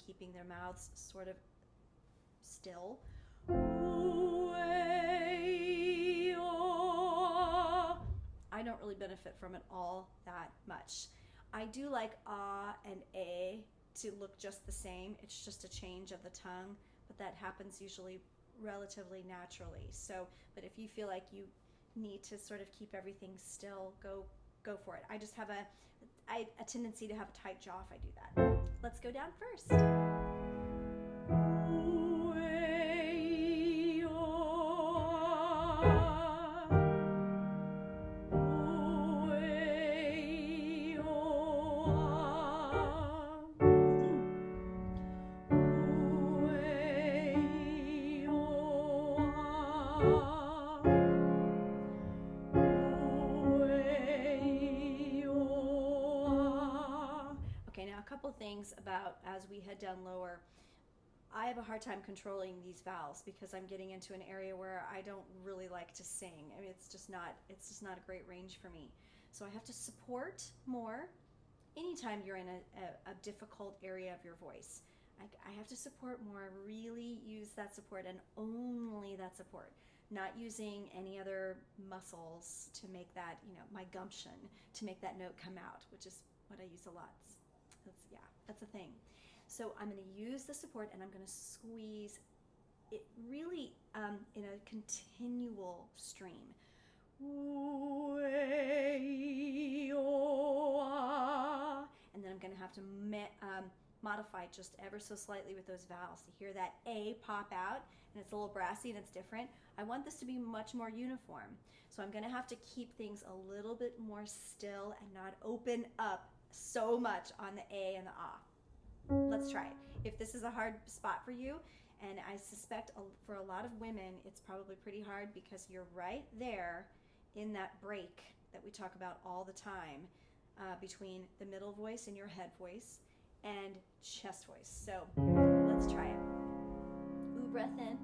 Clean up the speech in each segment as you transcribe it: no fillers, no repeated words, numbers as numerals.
keeping their mouths sort of still. I don't really benefit from it all that much. I do like ah and a to look just the same. It's just a change of the tongue, but that happens usually relatively naturally. So, but if you feel like you need to sort of keep everything still, go for it. I just have a tendency to have a tight jaw if I do that. Let's go down first. Okay, now a couple things about as we head down lower. I have a hard time controlling these vowels because I'm getting into an area where I don't really like to sing. I mean, it's just not a great range for me. So I have to support more. Anytime you're in a difficult area of your voice, I have to support more. Really use that support and only that support. Not using any other muscles to make that, my gumption to make that note come out, which is what I use a lot. That's a thing. So I'm going to use the support and I'm going to squeeze it really in a continual stream. And then I'm going to have to modify just ever so slightly with those vowels. You hear that A pop out and it's a little brassy and it's different. I want this to be much more uniform. So I'm going to have to keep things a little bit more still and not open up so much on the A and the ah. Let's try it. If this is a hard spot for you, and I suspect for a lot of women it's probably pretty hard because you're right there in that break that we talk about all the time between the middle voice and your head voice and chest voice. So let's try it. Ooh, breath in.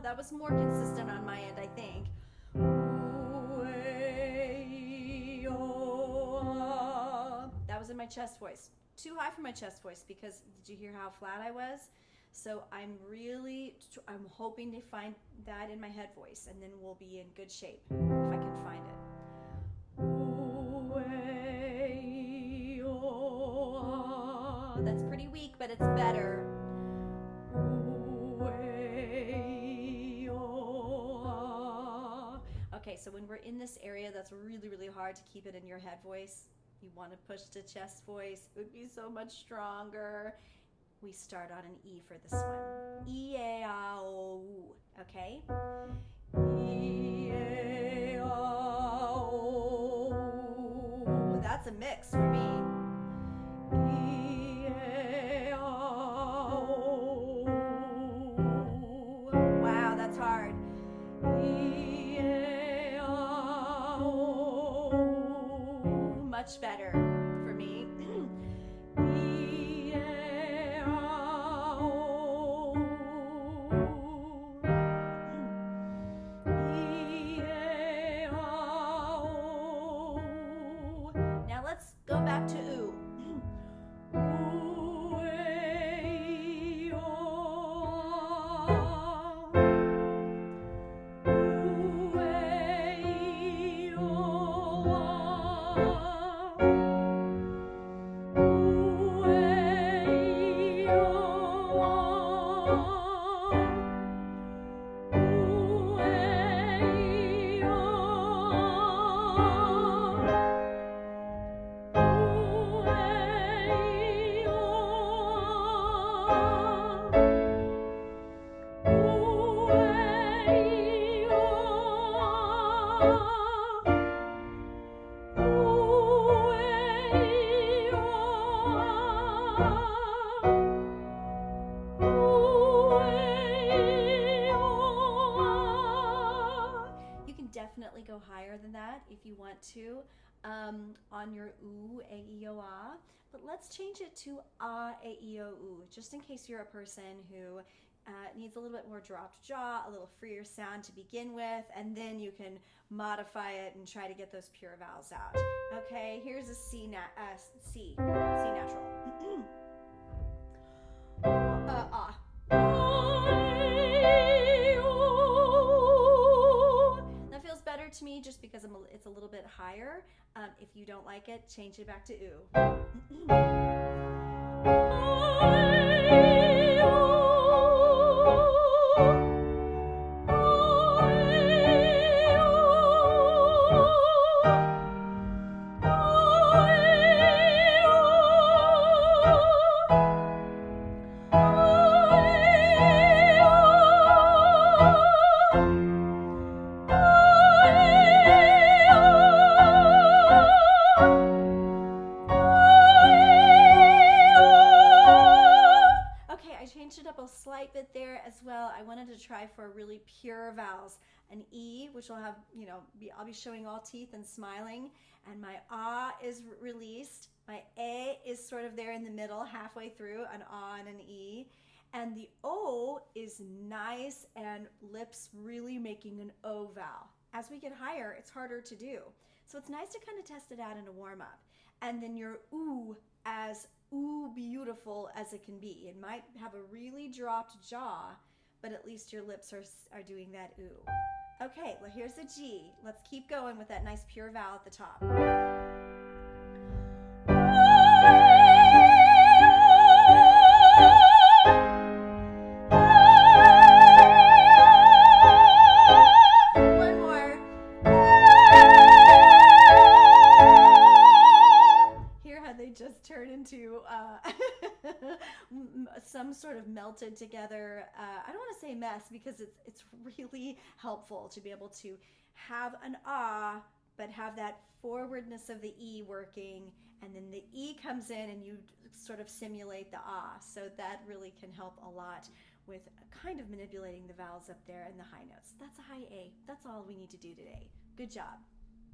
That was more consistent on my end, I think. That was in my chest voice. Too high for my chest voice because did you hear how flat I was? So I'm hoping to find that in my head voice and then we'll be in good shape if I can find it. That's pretty weak, but it's better. Okay, so when we're in this area that's really, really hard to keep it in your head voice, you want to push to chest voice. It would be so much stronger. We start on an E for this one. E-A-O, okay? E-A-O. That's a mix for me. E-A-O. Wow, that's hard. E-A-O. Much better for me. Now let's go back to oo. Definitely go higher than that if you want to on your oo, a-e-o-ah, but let's change it to ah, a-e-o-oo, just in case you're a person who it needs a little bit more dropped jaw, a little freer sound to begin with, and then you can modify it and try to get those pure vowels out. Okay, here's a C natural. Ah. That feels better to me just because it's a little bit higher. If you don't like it, change it back to ooh. It up a slight bit there as well. I wanted to try for really pure vowels. An E, which will have, I'll be showing all teeth and smiling, and my ah is released. My A is sort of there in the middle, halfway through, an ah and an E. And the O is nice and lips really making an O vowel. As we get higher, it's harder to do. So it's nice to kind of test it out in a warm-up. And then your ooh as ooh beautiful as it can be. It might have a really dropped jaw, but at least your lips are doing that ooh. Okay, well here's a G. Let's keep going with that nice pure vowel at the top. One more. Hear how they just turn into some sort of melted together, I don't want to say mess, because it's really helpful to be able to have an ah, but have that forwardness of the E working, and then the E comes in and you sort of simulate the ah. So that really can help a lot with kind of manipulating the vowels up there and the high notes. That's a high A. That's all we need to do today. Good job.